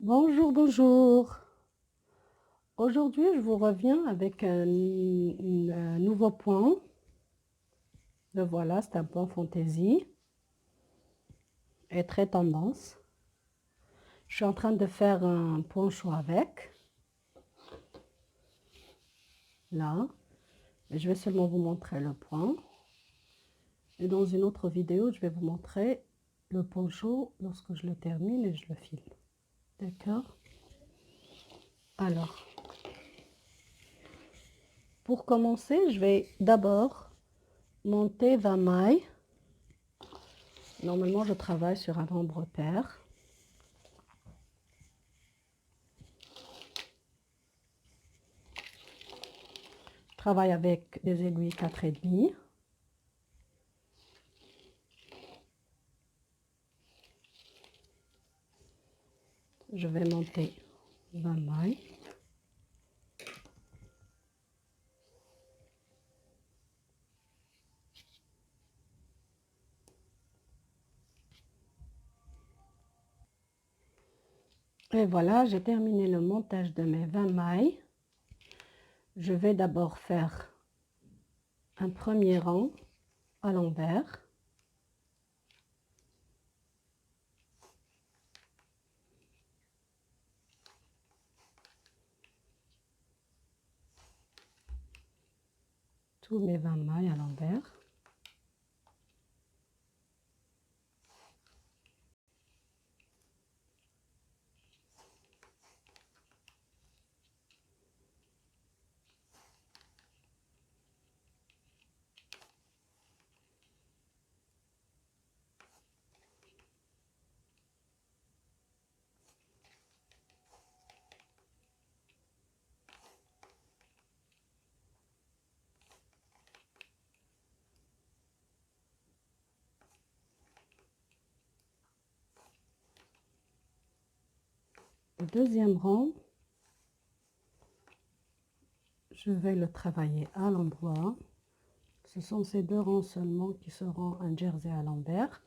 Bonjour, bonjour. Aujourd'hui, je vous reviens avec un nouveau point. Le voilà, c'est un point fantaisie et très tendance. Je suis en train de faire un poncho avec. Là, je vais seulement vous montrer le point. Et dans une autre vidéo, je vais vous montrer le poncho lorsque je le termine et je le file. D'accord? Alors, pour commencer, je vais d'abord monter 20 mailles. Normalement, je travaille sur un nombre pair. Je travaille avec des aiguilles 4,5. Je vais monter 20 mailles. Et voilà, j'ai terminé le montage de mes 20 mailles. Je vais d'abord faire un premier rang à l'envers. Tous mes 20 mailles à l'envers. Le deuxième rang, je vais le travailler à l'endroit. Ce sont ces deux rangs seulement qui seront un jersey à l'envers.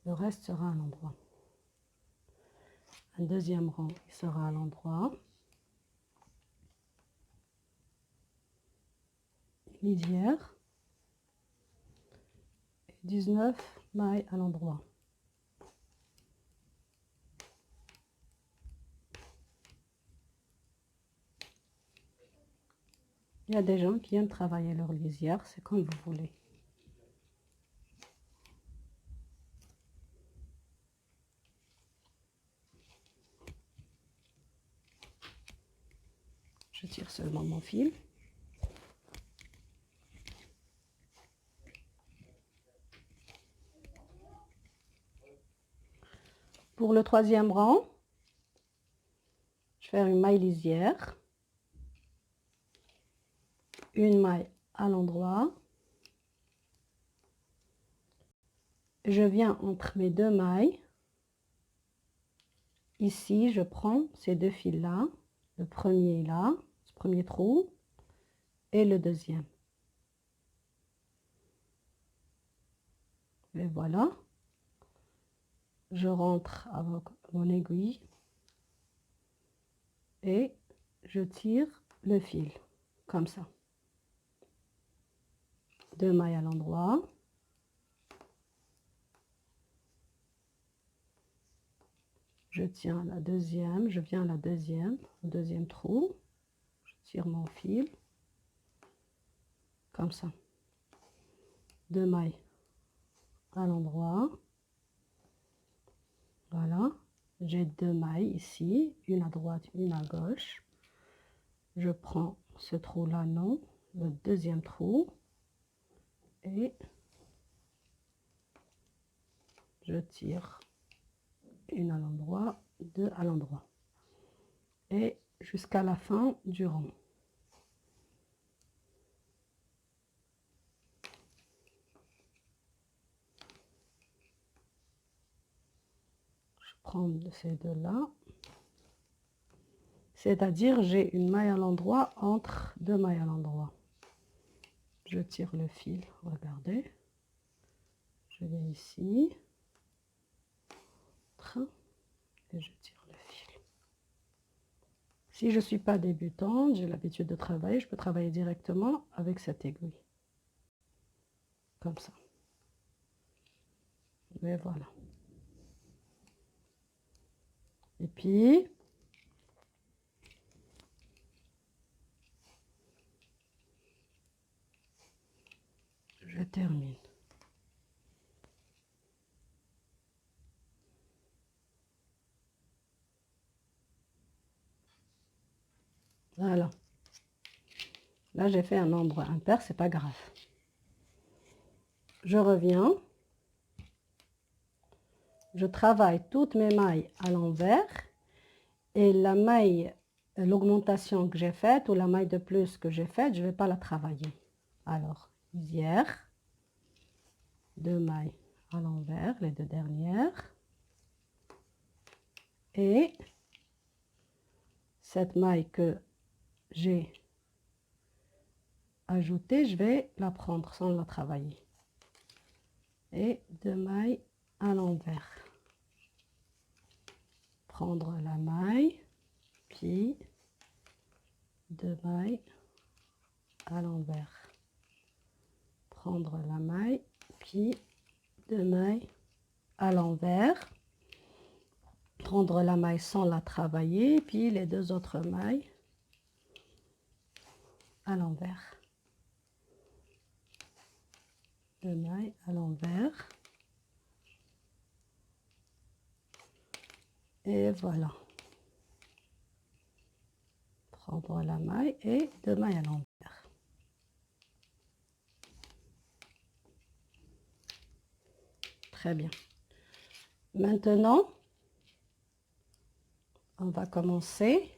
Le reste sera à l'endroit. Un deuxième rang, il sera à l'endroit. Lisière. Et 19 mailles à l'endroit. Il y a des gens qui aiment travailler leur lisière, c'est comme vous voulez. Je tire seulement mon fil. Pour le troisième rang, je vais faire une maille lisière, une maille à l'endroit. Je viens entre mes deux mailles. Ici, je prends ces deux fils-là, le premier là, ce premier trou, et le deuxième. Et voilà. Je rentre avec mon aiguille et je tire le fil, comme ça. Deux mailles à l'endroit. Je tiens la deuxième, je viens à la deuxième, au deuxième trou. Je tire mon fil, comme ça. Deux mailles à l'endroit. Voilà, j'ai deux mailles ici, une à droite, une à gauche. Je prends ce trou-là, non, le deuxième trou, et je tire une à l'endroit, deux à l'endroit, et jusqu'à la fin du rang. Je prends ces deux-là, c'est-à-dire j'ai une maille à l'endroit entre deux mailles à l'endroit. Je tire le fil, regardez, je viens ici, et je tire le fil. Si je ne suis pas débutante, j'ai l'habitude de travailler, je peux travailler directement avec cette aiguille. Comme ça. Et voilà. Et puis, je termine. Voilà. Là, j'ai fait un nombre impair, c'est pas grave. Je reviens. Je travaille toutes mes mailles à l'envers. Et la maille, l'augmentation que j'ai faite, ou la maille de plus que j'ai faite, je ne vais pas la travailler. Alors, lisière, 2 mailles à l'envers, les 2 dernières. Et cette maille que j'ai ajoutée, je vais la prendre sans la travailler. Et 2 mailles à l'envers. Prendre la maille, puis 2 mailles à l'envers. Prendre la maille, puis 2 mailles à l'envers. Prendre la maille sans la travailler, puis les 2 autres mailles à l'envers. 2 mailles à l'envers. Et voilà. Prendre la maille et 2 mailles à l'envers. Très bien. Maintenant, on va commencer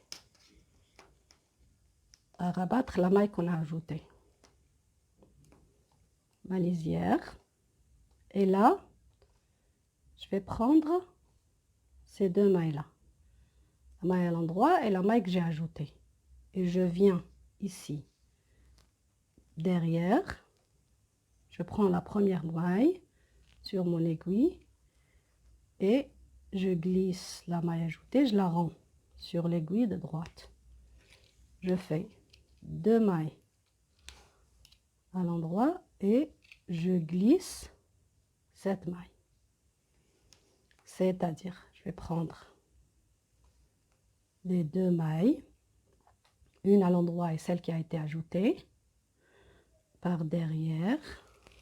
à rabattre la maille qu'on a ajoutée. Ma lisière. Et là, je vais prendre ces 2 mailles-là. La maille à l'endroit et la maille que j'ai ajoutée. Et je viens ici, derrière. Je prends la première maille sur mon aiguille et je glisse la maille ajoutée, je la rends sur l'aiguille de droite. Je fais 2 mailles à l'endroit et je glisse cette maille. C'est-à-dire, je vais prendre les 2 mailles, une à l'endroit et celle qui a été ajoutée, par derrière,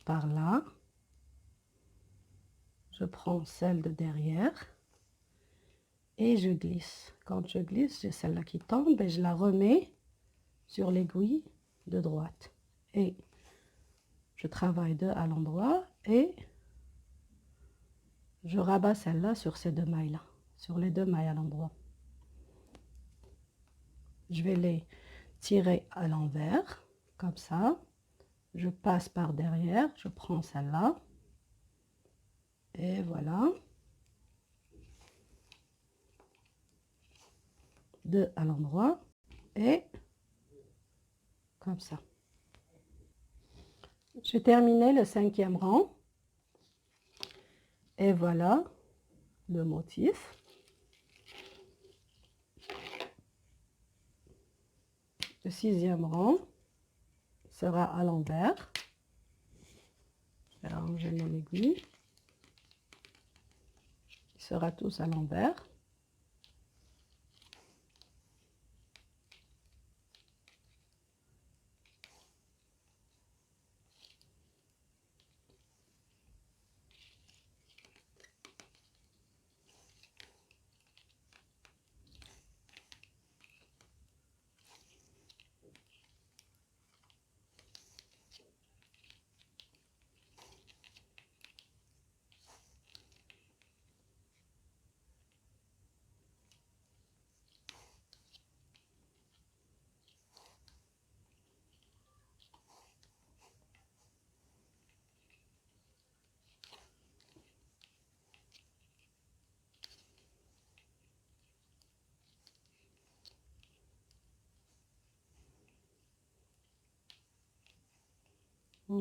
par là. Je prends celle de derrière et je glisse. Quand je glisse, j'ai celle-là qui tombe et je la remets sur l'aiguille de droite. Et je travaille 2 à l'endroit et je rabats celle-là sur ces 2 mailles-là, sur les 2 mailles à l'endroit. Je vais les tirer à l'envers, comme ça. Je passe par derrière, je prends celle-là. Et voilà. 2 à l'endroit et comme ça. J'ai terminé le 5e rang. Et voilà le motif. Le 6e rang sera à l'envers. Je vais ranger mon aiguille. Il sera tous à l'envers.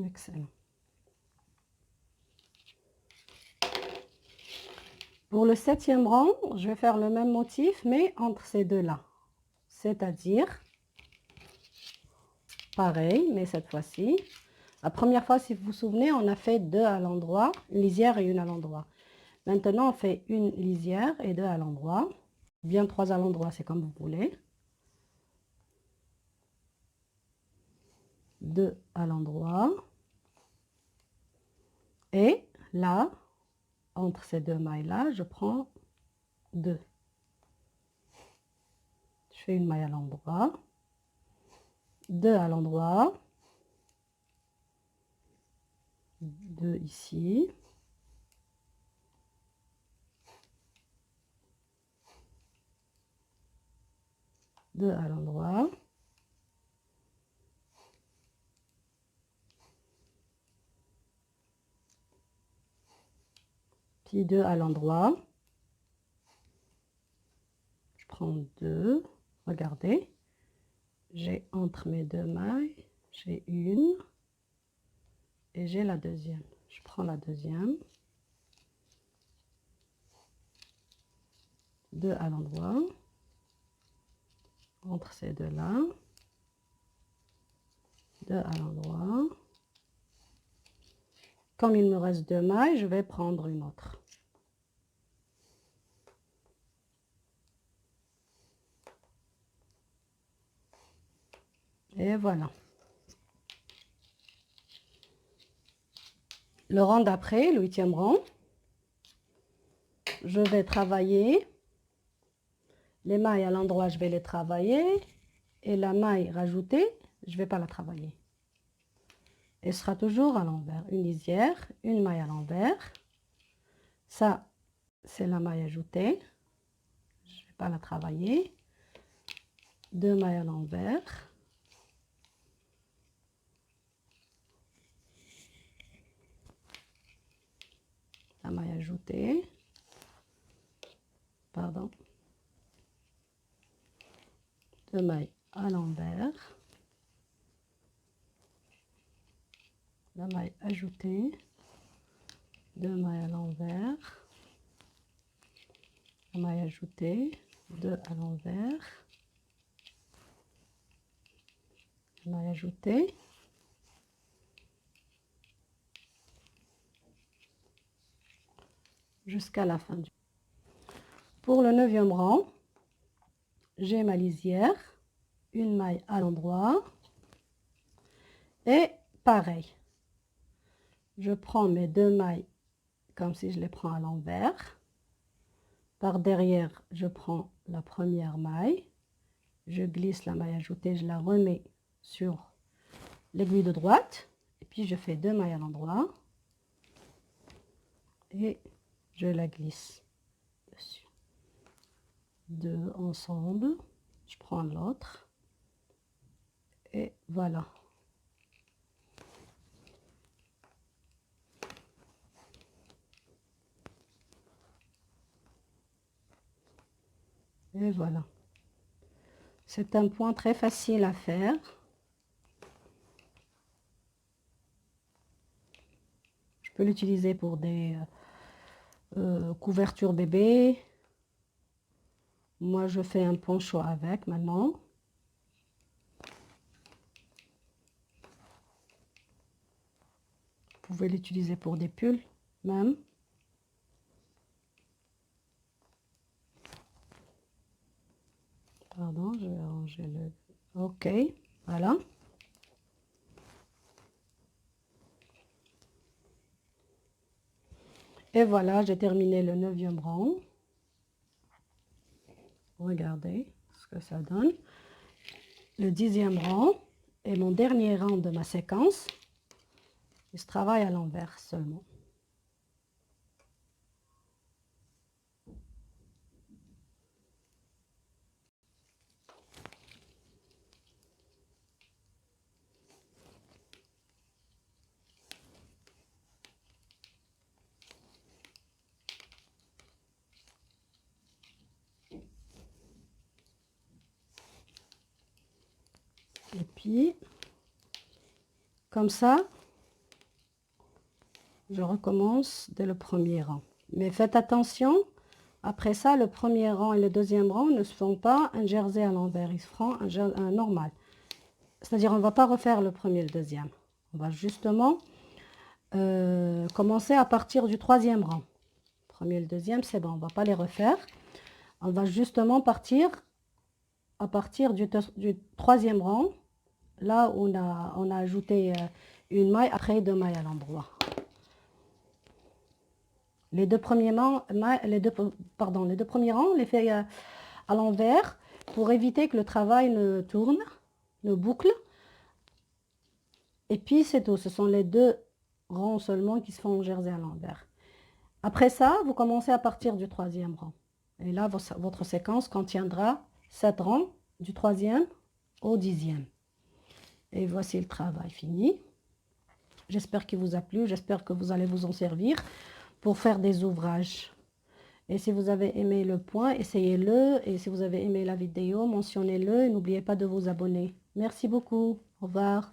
Excellent. Pour le 7e rang, je vais faire le même motif, mais entre ces deux-là. c'est-à-dire pareil, mais cette fois-ci, la première fois, si vous vous souvenez, on a fait 2 à l'endroit, une lisière et une à l'endroit. Maintenant, on fait une lisière et 2 à l'endroit, bien 3 à l'endroit, c'est comme vous voulez. 2 à l'endroit. Et là, entre ces 2 mailles-là, je prends 2. Je fais une maille à l'endroit, 2 à l'endroit, 2 ici, deux à l'endroit, puis 2 à l'endroit. Je prends 2, regardez, j'ai entre mes 2 mailles, j'ai une et j'ai la deuxième. Je prends la deuxième, 2 à l'endroit, entre ces deux-là, 2 à l'endroit. Comme il me reste 2 mailles, je vais prendre une autre. Et voilà. Le rang d'après, le 8e rang, je vais travailler les mailles à l'endroit, je vais les travailler, et la maille rajoutée, je ne vais pas la travailler. Elle sera toujours à l'envers. Une lisière, une maille à l'envers. Ça, c'est la maille ajoutée. Je ne vais pas la travailler. 2 mailles à l'envers. La maille ajoutée. Pardon. 2 mailles à l'envers. La maille ajoutée. 2 mailles à l'envers. La maille ajoutée. 2 à l'envers. La maille ajoutée. Jusqu'à la fin. Pour le 9e rang, j'ai ma lisière, une maille à l'endroit et pareil. Je prends mes 2 mailles comme si je les prends à l'envers. Par derrière, je prends la première maille, je glisse la maille ajoutée, je la remets sur l'aiguille de droite et puis je fais 2 mailles à l'endroit et je la glisse dessus. 2 ensemble, je prends l'autre et voilà. Et voilà. C'est un point très facile à faire. Je peux l'utiliser pour des couvertures bébé. Moi, je fais un poncho avec maintenant. Vous pouvez l'utiliser pour des pulls même. Pardon, je vais ranger le... Ok, voilà. Et voilà, j'ai terminé le 9e rang. Regardez ce que ça donne. Le 10e rang est mon dernier rang de ma séquence. Il se travaille à l'envers seulement. Et puis, comme ça, je recommence dès le premier rang. Mais faites attention Après ça, le premier rang et le deuxième rang ne se font pas un jersey à l'envers, ils se feront un normal. C'est-à-dire, on ne va pas refaire le premier et le deuxième. On va justement commencer à partir du troisième rang. Premier et le deuxième, c'est bon, on ne va pas les refaire. On va justement partir à partir du troisième rang, là où on a ajouté une maille après 2 mailles à l'endroit. Les deux premiers rangs, les deux premiers rangs, on les fait à l'envers pour éviter que le travail ne tourne, ne boucle. Et puis c'est tout, ce sont les 2 rangs seulement qui se font en jersey à l'envers. Après ça, vous commencez à partir du troisième rang. Et là, votre séquence contiendra 7 rangs du troisième au 10e. Et voici le travail fini. J'espère qu'il vous a plu, j'espère que vous allez vous en servir pour faire des ouvrages. Et si vous avez aimé le point, essayez-le. Et si vous avez aimé la vidéo, mentionnez-le et n'oubliez pas de vous abonner. Merci beaucoup. Au revoir.